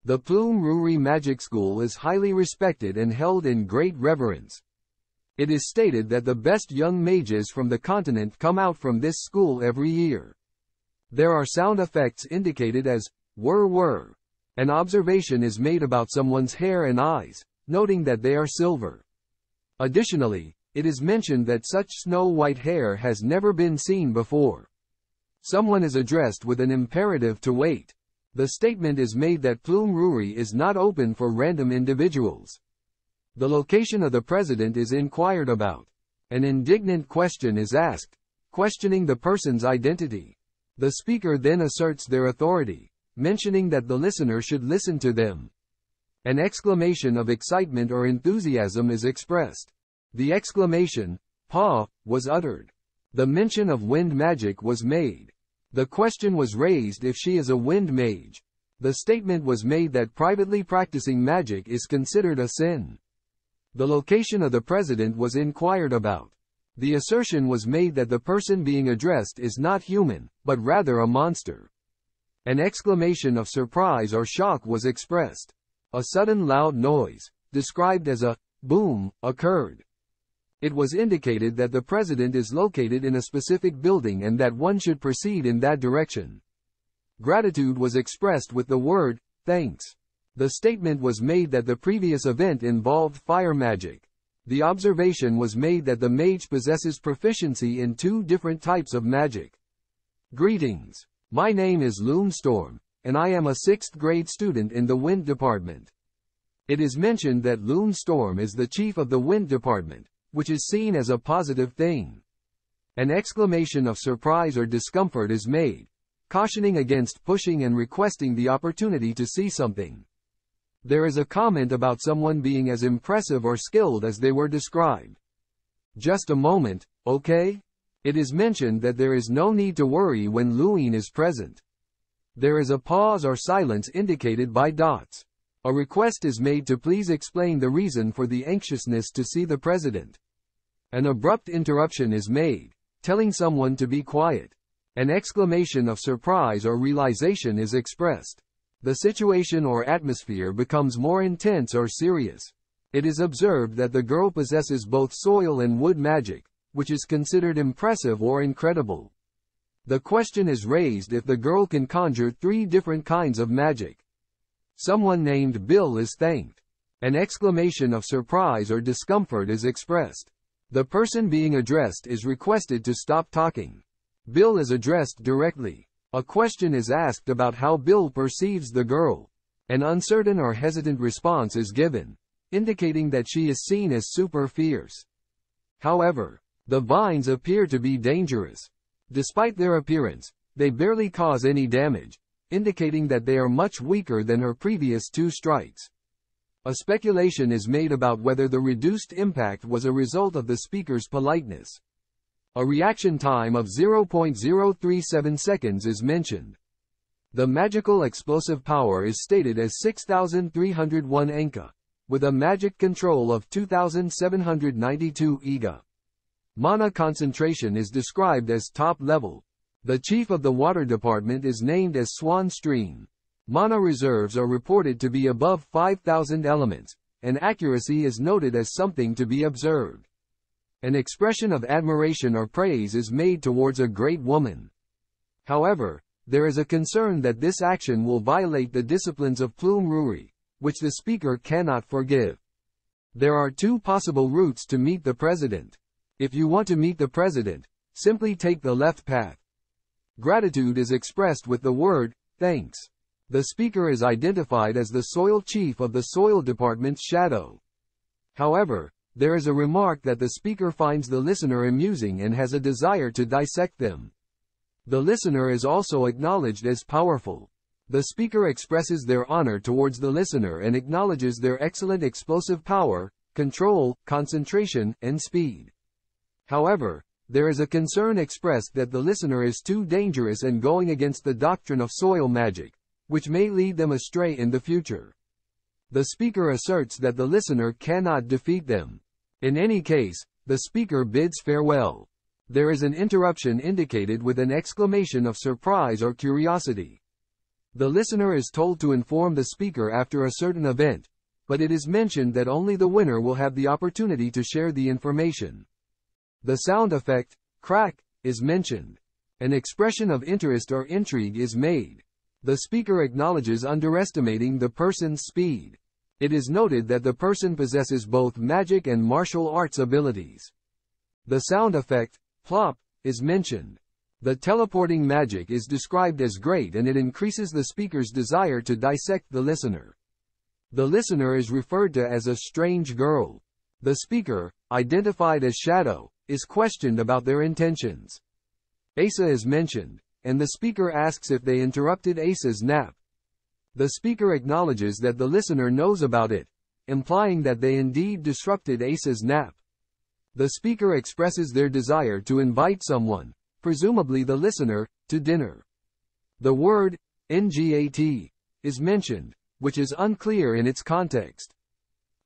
The Plume Ruri Magic School is highly respected and held in great reverence. It is stated that the best young mages from the continent come out from this school every year. There are sound effects indicated as whir whir. An observation is made about someone's hair and eyes, noting that they are silver. Additionally, it is mentioned that such snow-white hair has never been seen before. Someone is addressed with an imperative to wait. The statement is made that Plume Ruri is not open for random individuals. The location of the president is inquired about. An indignant question is asked, questioning the person's identity. The speaker then asserts their authority, mentioning that the listener should listen to them. An exclamation of excitement or enthusiasm is expressed. The exclamation, "Pa," was uttered. The mention of wind magic was made. The question was raised if she is a wind mage. The statement was made that privately practicing magic is considered a sin. The location of the president was inquired about. The assertion was made that the person being addressed is not human, but rather a monster. An exclamation of surprise or shock was expressed. A sudden loud noise, described as a boom, occurred. It was indicated that the president is located in a specific building and that one should proceed in that direction. Gratitude was expressed with the word, thanks. The statement was made that the previous event involved fire magic. The observation was made that the mage possesses proficiency in 2 different types of magic. Greetings. My name is Loonstorm, and I am a 6th grade student in the Wind Department. It is mentioned that Loonstorm is the chief of the Wind Department, which is seen as a positive thing. An exclamation of surprise or discomfort is made, cautioning against pushing and requesting the opportunity to see something. There is a comment about someone being as impressive or skilled as they were described. Just a moment, okay? It is mentioned that there is no need to worry when Luin is present. There is a pause or silence indicated by dots. A request is made to please explain the reason for the anxiousness to see the president. An abrupt interruption is made, telling someone to be quiet. An exclamation of surprise or realization is expressed. The situation or atmosphere becomes more intense or serious. It is observed that the girl possesses both soil and wood magic, which is considered impressive or incredible. The question is raised if the girl can conjure 3 different kinds of magic. Someone named Bill is thanked. An exclamation of surprise or discomfort is expressed. The person being addressed is requested to stop talking. Bill is addressed directly. A question is asked about how Bill perceives the girl. An uncertain or hesitant response is given, indicating that she is seen as super fierce. However, the vines appear to be dangerous. Despite their appearance, they barely cause any damage, indicating that they are much weaker than her previous 2 strikes. A speculation is made about whether the reduced impact was a result of the speaker's politeness. A reaction time of 0.037 seconds is mentioned. The magical explosive power is stated as 6,301 Enka, with a magic control of 2,792 Iga. Mana concentration is described as top level. The chief of the water department is named as Swan Stream. Mana reserves are reported to be above 5,000 elements, and accuracy is noted as something to be observed. An expression of admiration or praise is made towards a great woman. However, there is a concern that this action will violate the disciplines of Plume Ruri, which the speaker cannot forgive. There are 2 possible routes to meet the president. If you want to meet the president, simply take the left path. Gratitude is expressed with the word, thanks. The speaker is identified as the soil chief of the soil department's shadow. However, there is a remark that the speaker finds the listener amusing and has a desire to dissect them. The listener is also acknowledged as powerful. The speaker expresses their honor towards the listener and acknowledges their excellent explosive power, control, concentration, and speed. However, there is a concern expressed that the listener is too dangerous and going against the doctrine of soil magic, which may lead them astray in the future. The speaker asserts that the listener cannot defeat them. In any case, the speaker bids farewell. There is an interruption indicated with an exclamation of surprise or curiosity. The listener is told to inform the speaker after a certain event, but it is mentioned that only the winner will have the opportunity to share the information. The sound effect, crack, is mentioned. An expression of interest or intrigue is made. The speaker acknowledges underestimating the person's speed. It is noted that the person possesses both magic and martial arts abilities. The sound effect, plop, is mentioned. The teleporting magic is described as great and it increases the speaker's desire to dissect the listener. The listener is referred to as a strange girl. The speaker, identified as Shadow, is questioned about their intentions. Asa is mentioned, and the speaker asks if they interrupted Asa's nap. The speaker acknowledges that the listener knows about it, implying that they indeed disrupted Asa's nap. The speaker expresses their desire to invite someone, presumably the listener, to dinner. The word, ngat, is mentioned, which is unclear in its context.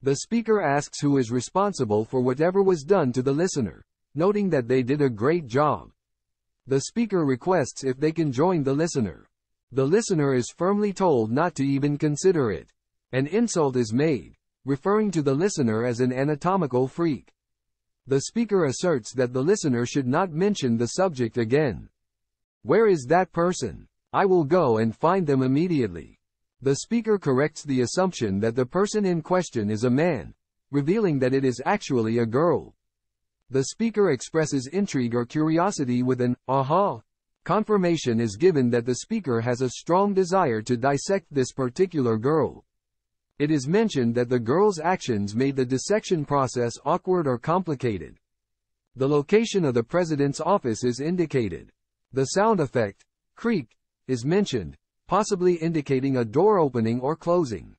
The speaker asks who is responsible for whatever was done to the listener, noting that they did a great job. The speaker requests if they can join the listener. The listener is firmly told not to even consider it. An insult is made, referring to the listener as an anatomical freak. The speaker asserts that the listener should not mention the subject again. Where is that person? I will go and find them immediately. The speaker corrects the assumption that the person in question is a man, revealing that it is actually a girl. The speaker expresses intrigue or curiosity with an aha. Confirmation is given that the speaker has a strong desire to dissect this particular girl. It is mentioned that the girl's actions made the dissection process awkward or complicated. The location of the president's office is indicated. The sound effect, creak, is mentioned, possibly indicating a door opening or closing.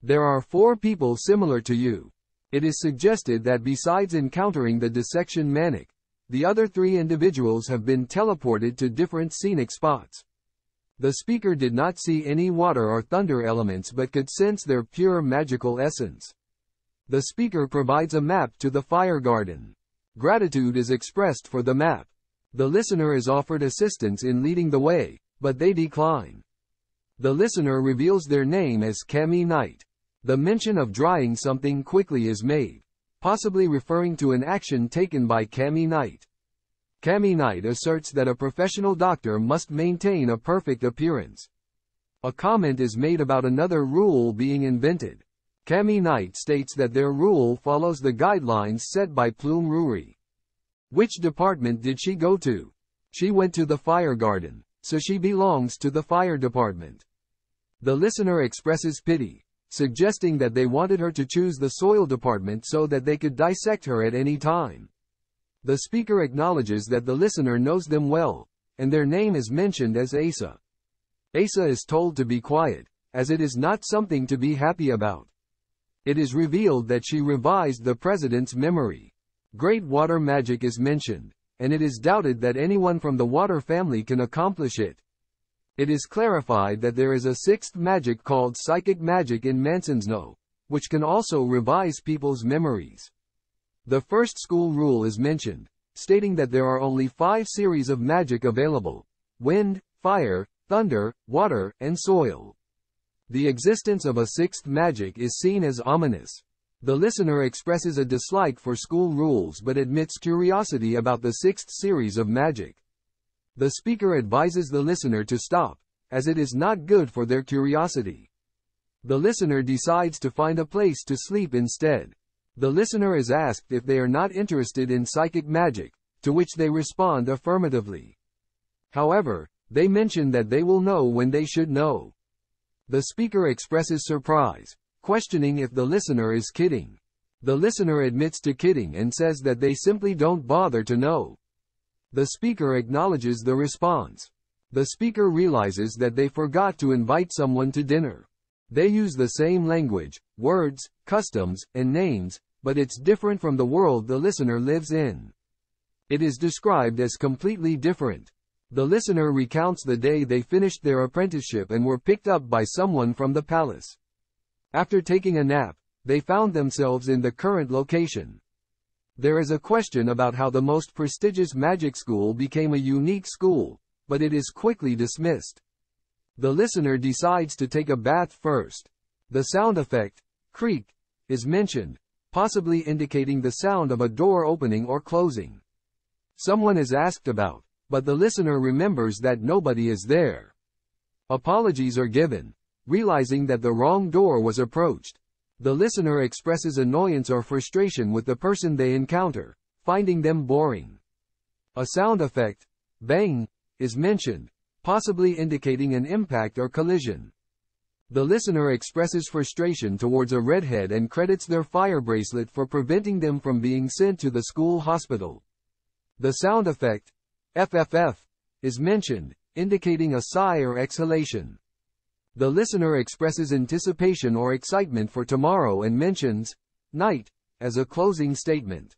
There are 4 people similar to you. It is suggested that besides encountering the dissection manic, the other 3 individuals have been teleported to different scenic spots. The speaker did not see any water or thunder elements but could sense their pure magical essence. The speaker provides a map to the fire garden. Gratitude is expressed for the map. The listener is offered assistance in leading the way, but they decline. The listener reveals their name as Kami Knight. The mention of drying something quickly is made, possibly referring to an action taken by Kami Knight. Kami Knight asserts that a professional doctor must maintain a perfect appearance. A comment is made about another rule being invented. Kami Knight states that their rule follows the guidelines set by Plume Ruri. Which department did she go to? She went to the fire garden, so she belongs to the fire department. The listener expresses pity, suggesting that they wanted her to choose the soil department so that they could dissect her at any time. The speaker acknowledges that the listener knows them well, and their name is mentioned as Asa. Asa is told to be quiet, as it is not something to be happy about. It is revealed that she revised the president's memory. Great water magic is mentioned, and it is doubted that anyone from the water family can accomplish it. It is clarified that there is a 6th magic called psychic magic in Mansonsno, which can also revise people's memories. The first school rule is mentioned, stating that there are only 5 series of magic available: wind, fire, thunder, water, and soil. The existence of a 6th magic is seen as ominous. The listener expresses a dislike for school rules but admits curiosity about the 6th series of magic. The speaker advises the listener to stop, as it is not good for their curiosity. The listener decides to find a place to sleep instead. The listener is asked if they are not interested in psychic magic, to which they respond affirmatively. However, they mention that they will know when they should know. The speaker expresses surprise, questioning if the listener is kidding. The listener admits to kidding and says that they simply don't bother to know. The speaker acknowledges the response. The speaker realizes that they forgot to invite someone to dinner. They use the same language, words, customs, and names, but it's different from the world the listener lives in. It is described as completely different. The listener recounts the day they finished their apprenticeship and were picked up by someone from the palace. After taking a nap, they found themselves in the current location. There is a question about how the most prestigious magic school became a unique school, but it is quickly dismissed. The listener decides to take a bath first. The sound effect, creak, is mentioned, possibly indicating the sound of a door opening or closing. Someone is asked about, but the listener remembers that nobody is there. Apologies are given, realizing that the wrong door was approached. The listener expresses annoyance or frustration with the person they encounter, finding them boring. A sound effect, bang, is mentioned, possibly indicating an impact or collision. The listener expresses frustration towards a redhead and credits their fire bracelet for preventing them from being sent to the school hospital. The sound effect, FFF, is mentioned, indicating a sigh or exhalation. The listener expresses anticipation or excitement for tomorrow and mentions night as a closing statement.